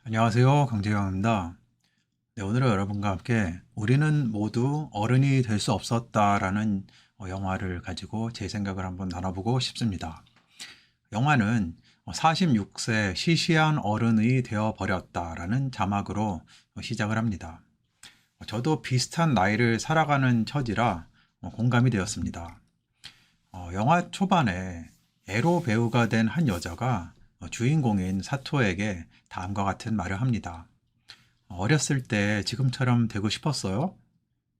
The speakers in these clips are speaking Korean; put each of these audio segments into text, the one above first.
안녕하세요. 강재영입니다. 네, 오늘은 여러분과 함께 우리는 모두 어른이 될 수 없었다라는 영화를 가지고 제 생각을 한번 나눠보고 싶습니다. 영화는 46세 시시한 어른이 되어버렸다라는 자막으로 시작을 합니다. 저도 비슷한 나이를 살아가는 처지라 공감이 되었습니다. 영화 초반에 에로 배우가 된 한 여자가 주인공인 사토에게 다음과 같은 말을 합니다. 어렸을 때 지금처럼 되고 싶었어요?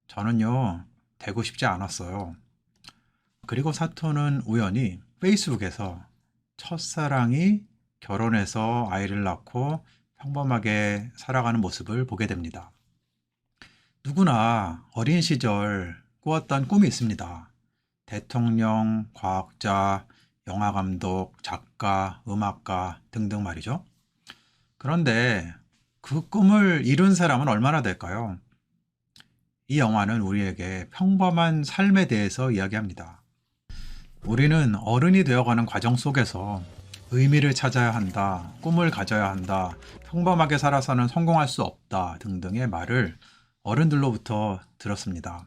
저는요, 되고 싶지 않았어요. 그리고 사토는 우연히 페이스북에서 첫사랑이 결혼해서 아이를 낳고 평범하게 살아가는 모습을 보게 됩니다. 누구나 어린 시절 꾸었던 꿈이 있습니다. 대통령, 과학자, 영화감독, 작가, 음악가 등등 말이죠. 그런데 그 꿈을 이룬 사람은 얼마나 될까요? 이 영화는 우리에게 평범한 삶에 대해서 이야기합니다. 우리는 어른이 되어가는 과정 속에서 의미를 찾아야 한다, 꿈을 가져야 한다, 평범하게 살아서는 성공할 수 없다 등등의 말을 어른들로부터 들었습니다.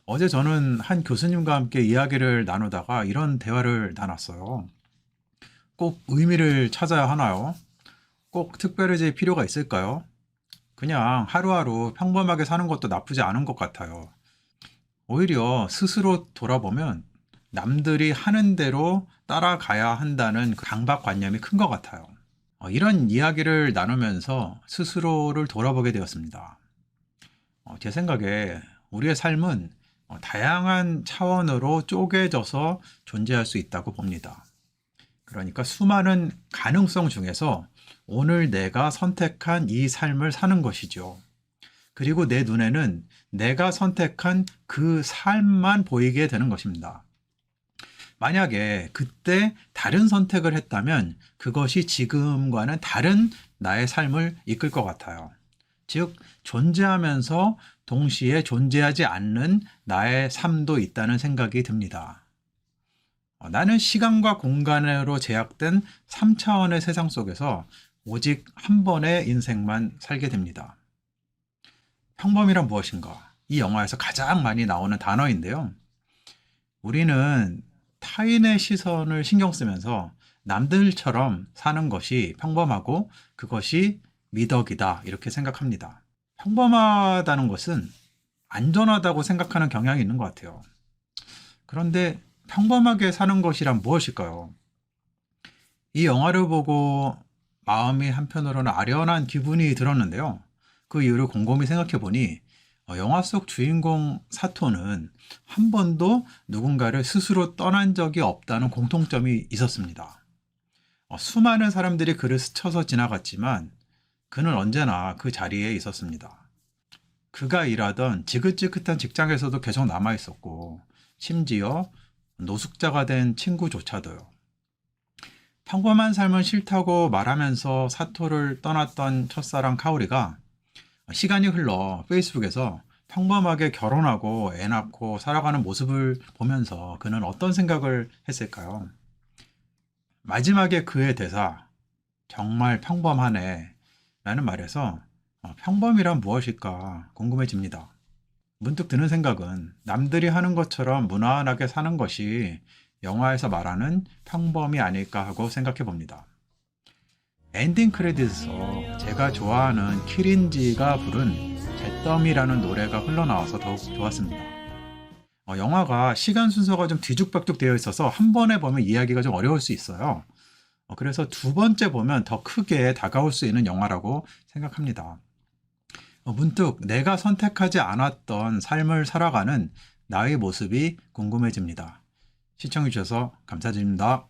어제 저는 한 교수님과 함께 이야기를 나누다가 이런 대화를 나눴어요. 꼭 의미를 찾아야 하나요? 꼭 특별해질 필요가 있을까요? 그냥 하루하루 평범하게 사는 것도 나쁘지 않은 것 같아요. 오히려 스스로 돌아보면 남들이 하는 대로 따라가야 한다는 그 강박관념이 큰 것 같아요. 이런 이야기를 나누면서 스스로를 돌아보게 되었습니다. 제 생각에 우리의 삶은 다양한 차원으로 쪼개져서 존재할 수 있다고 봅니다. 그러니까 수많은 가능성 중에서 오늘 내가 선택한 이 삶을 사는 것이죠. 그리고 내 눈에는 내가 선택한 그 삶만 보이게 되는 것입니다. 만약에 그때 다른 선택을 했다면 그것이 지금과는 다른 나의 삶을 이끌 것 같아요. 즉, 존재하면서 동시에 존재하지 않는 나의 삶도 있다는 생각이 듭니다. 나는 시간과 공간으로 제약된 3차원의 세상 속에서 오직 한 번의 인생만 살게 됩니다. 평범이란 무엇인가? 이 영화에서 가장 많이 나오는 단어인데요. 우리는 타인의 시선을 신경 쓰면서 남들처럼 사는 것이 평범하고 그것이 미덕이다 이렇게 생각합니다. 평범하다는 것은 안전하다고 생각하는 경향이 있는 것 같아요. 그런데 평범하게 사는 것이란 무엇일까요? 이 영화를 보고 마음이 한편으로는 아련한 기분이 들었는데요. 그 이유를 곰곰이 생각해 보니 영화 속 주인공 사토는 한 번도 누군가를 스스로 떠난 적이 없다는 공통점이 있었습니다. 수많은 사람들이 그를 스쳐서 지나갔지만 그는 언제나 그 자리에 있었습니다. 그가 일하던 지긋지긋한 직장에서도 계속 남아 있었고 심지어 노숙자가 된 친구조차도요. 평범한 삶은 싫다고 말하면서 사토를 떠났던 첫사랑 카오리가 시간이 흘러 페이스북에서 평범하게 결혼하고 애 낳고 살아가는 모습을 보면서 그는 어떤 생각을 했을까요? 마지막에 그의 대사, 정말 평범하네 라는 말에서 평범이란 무엇일까 궁금해집니다. 문득 드는 생각은 남들이 하는 것처럼 무난하게 사는 것이 영화에서 말하는 평범이 아닐까 하고 생각해 봅니다. 엔딩 크레딧에서 제가 좋아하는 키린지가 부른 잿더미라는 노래가 흘러나와서 더욱 좋았습니다. 영화가 시간 순서가 좀 뒤죽박죽 되어 있어서 한 번에 보면 이해하기가 좀 어려울 수 있어요. 그래서 두 번째 보면 더 크게 다가올 수 있는 영화라고 생각합니다. 문득 내가 선택하지 않았던 삶을 살아가는 나의 모습이 궁금해집니다. 시청해 주셔서 감사드립니다.